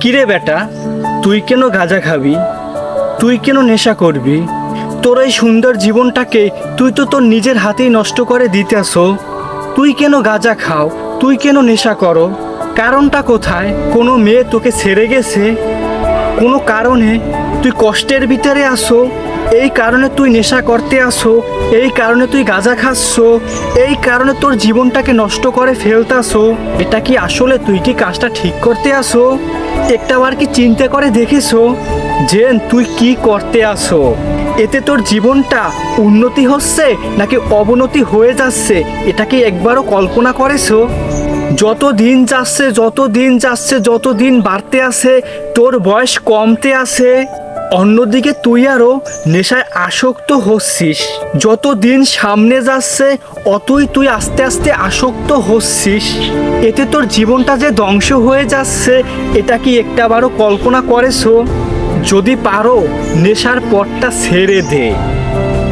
কিরে বেটা, তুই কেন গাঁজা খাবি? তুই কেন নেশা করবি? তোর এই সুন্দর জীবনটাকে তুই তো তোর নিজের হাতেই নষ্ট করে দিতেছো। তুই কেন গাঁজা খাও? তুই কেন নেশা করো? কারণটা কোথায়? কোনো মেয়ে তোকে ছেড়ে গেছে? কোনো কারণে তুই কষ্টের ভিতরে আসো, এই কারণে তুই নেশা করতে আসো, এই কারণে তুই গাঁজা খাচ্ছো, এই কারণে তোর জীবনটাকে নষ্ট করে ফেলতাছো। এটা কি আসলে তুই কি কাজটা ঠিক করতে আসো? একটাবার কি চিন্তা করে দেখেছো যে তুই কি করতে আসো? এতে তোর জীবনটা উন্নতি হচ্ছে নাকি অবনতি হয়ে যাচ্ছে, এটা কি একবারও কল্পনা করেছো? যত দিন যাচ্ছে যত দিন বাড়তে আছে, তোর বয়স কমতে আছে, অন্যদিকে তুই আরও নেশায় আসক্ত হচ্ছিস। যত দিন সামনে যাচ্ছে অতই তুই আস্তে আস্তে আসক্ত হচ্ছিস। এতে তোর জীবনটা যে ধ্বংস হয়ে যাচ্ছে, এটা কি একটাবারও কল্পনা করেছো? যদি পারো নেশার পথটা ছেড়ে দে,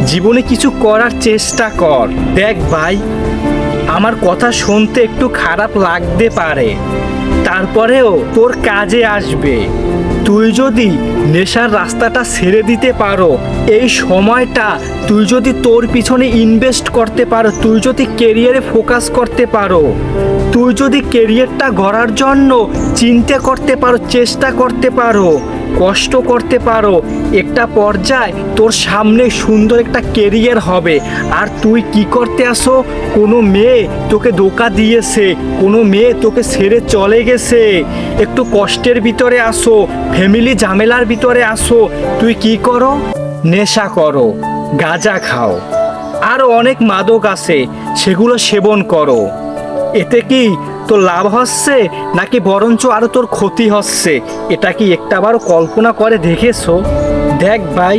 জীবনে কিছু করার চেষ্টা কর। দেখ ভাই, আমার কথা শুনতে একটু খারাপ লাগতে পারে, তারপরেও তোর কাজে আসবে। তুই যদি নেশার রাস্তাটা ছেড়ে দিতে পারো, এই সময়টা তুই যদি তোর পিছনে ইনভেস্ট করতে পারো, তুই যদি কেরিয়ারে ফোকাস করতে পারো, তুই যদি কেরিয়ারটা গড়ার জন্য চিন্তা করতে পারো, চেষ্টা করতে পারো, কষ্ট করতে পারো, একটা পর্যায়ে তোর সামনে সুন্দর একটা কেরিয়ার হবে। আর তুই কি করতে আসো? কোনো মেয়ে তোকে ধোঁকা দিয়েছে, কোনো মেয়ে তোকে ছেড়ে চলে গেছে, একটু কষ্টের ভিতরে আসো, ফ্যামিলি ঝামেলার ভিতরে আসো, তুই কি করো? নেশা করো, গাঁজা খাও, আরও অনেক মাদক আছে, সেগুলো সেবন করো। এতে কি তোর লাভ হচ্ছে নাকি বরঞ্চ আরও তোর ক্ষতি হচ্ছে? এটা কি একটাবারও কল্পনা করে দেখেছো? দেখ ভাই,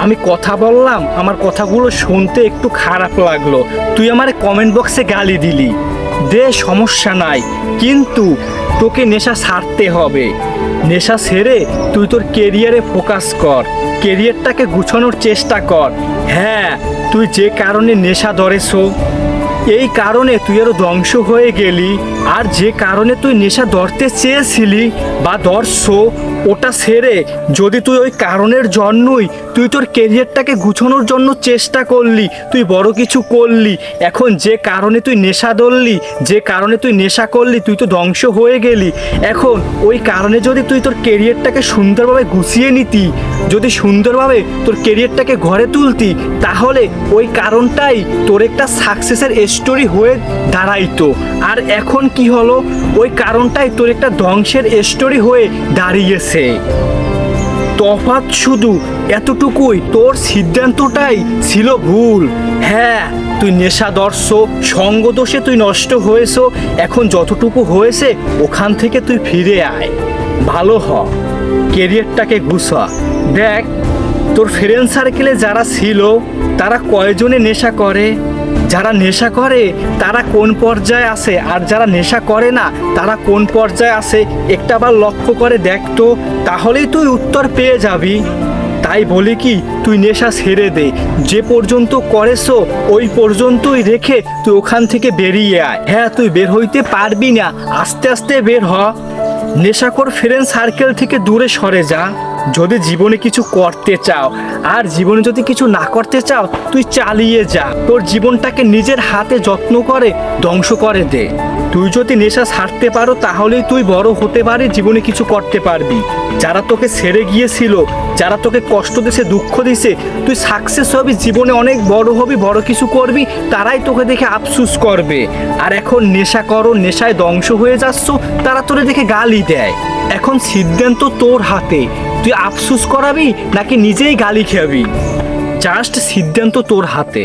আমি কথা বললাম, আমার কথাগুলো শুনতে একটু খারাপ লাগলো, তুই আমার কমেন্ট বক্সে গালি দিলি, দে সমস্যা নাই, কিন্তু তোকে নেশা ছাড়তে হবে। নেশা ছেড়ে তুই তোর কেরিয়ারে ফোকাস কর, কেরিয়ারটাকে গুছানোর চেষ্টা কর। হ্যাঁ, তুই যে কারণে নেশা ধরেছো, এই কারণে তুই আরও ধ্বংস হয়ে গেলি। আর যে কারণে তুই নেশা ধরতে চেয়েছিলি বা ধরছো, ওটা ছেড়ে যদি তুই ওই কারণের জন্যই তুই তোর কেরিয়ারটাকে গুছানোর জন্য চেষ্টা করলি, তুই বড় কিছু করলি, এখন যে কারণে তুই নেশা ধরলি, যে কারণে তুই নেশা করলি, তুই তো ধ্বংস হয়ে গেলি। এখন ওই কারণে যদি তুই তোর কেরিয়ারটাকে সুন্দরভাবে গুছিয়ে নিতি, যদি সুন্দরভাবে তোর কেরিয়ারটাকে ঘরে তুলতি, তাহলে ওই কারণটাই তোর একটা সাকসেসের স্টোরি হয়ে দাঁড়াইতো। আর এখন কি হলো? ওই কারণটাই তোর একটা ধ্বংসের স্টোরি হয়ে দাঁড়িয়েছে। তফাৎ শুধু এতটুকুই, তোর সিদ্ধান্তটাই ছিল ভুল। হ্যাঁ, তুই নেশাদর্শ সঙ্গদোষে তুই নষ্ট হয়েছো, এখন যতটুকু হয়েছে ওখান থেকে তুই ফিরে আয়, ভালো হ, কেরিয়ারটাকে গুছা। দেখ, তোর ফ্রেন্ড সার্কেলে যারা ছিল তারা কয়জনে নেশা করে? যারা নেশা করে তারা কোন পর্যায়ে আছে, আর যারা নেশা করে না তারা কোন পর্যায়ে আছে, একটাবার লক্ষ্য করে দেখতো, তাহলেই তুই উত্তর পেয়ে যাবি। তাই বলি কি, তুই নেশা ছেড়ে দে, যে পর্যন্ত করেছো ওই পর্যন্তই রেখে তুই ওখান থেকে বেরিয়ে আয়। হ্যাঁ, তুই বের হইতে পারবি না, আস্তে আস্তে বের হ। নেশাখোর ফ্রেন্ড সার্কেল থেকে দূরে সরে যা যদি জীবনে কিছু করতে চাও। আর জীবনে যদি কিছু না করতে চাও, তুই চালিয়ে যা, তোর জীবনটাকে নিজের হাতে যত্ন করে ধ্বংস করে দে। তুই যদি নেশা ছাড়তে পারো, তাহলেই তুই বড় হতে পারি, জীবনে কিছু করতে পারবি। যারা তোকে ছেড়ে গিয়েছিল, যারা তোকে কষ্ট দিয়েছে, দুঃখ দিয়েছে, তুই সাকসেস হবি, জীবনে অনেক বড় হবি, বড় কিছু করবি, তারাই তোকে দেখে আফসুস করবে। আর এখন নেশা করো, নেশায় ধ্বংস হয়ে যাচ্ছ, তারা তোরে দেখে গালি দেয়। এখন সিদ্ধান্ত তোর হাতে, তুই আফসুস করাবি নাকি নিজেই গালি খাবি, জাস্ট সিদ্ধান্ত তোর হাতে।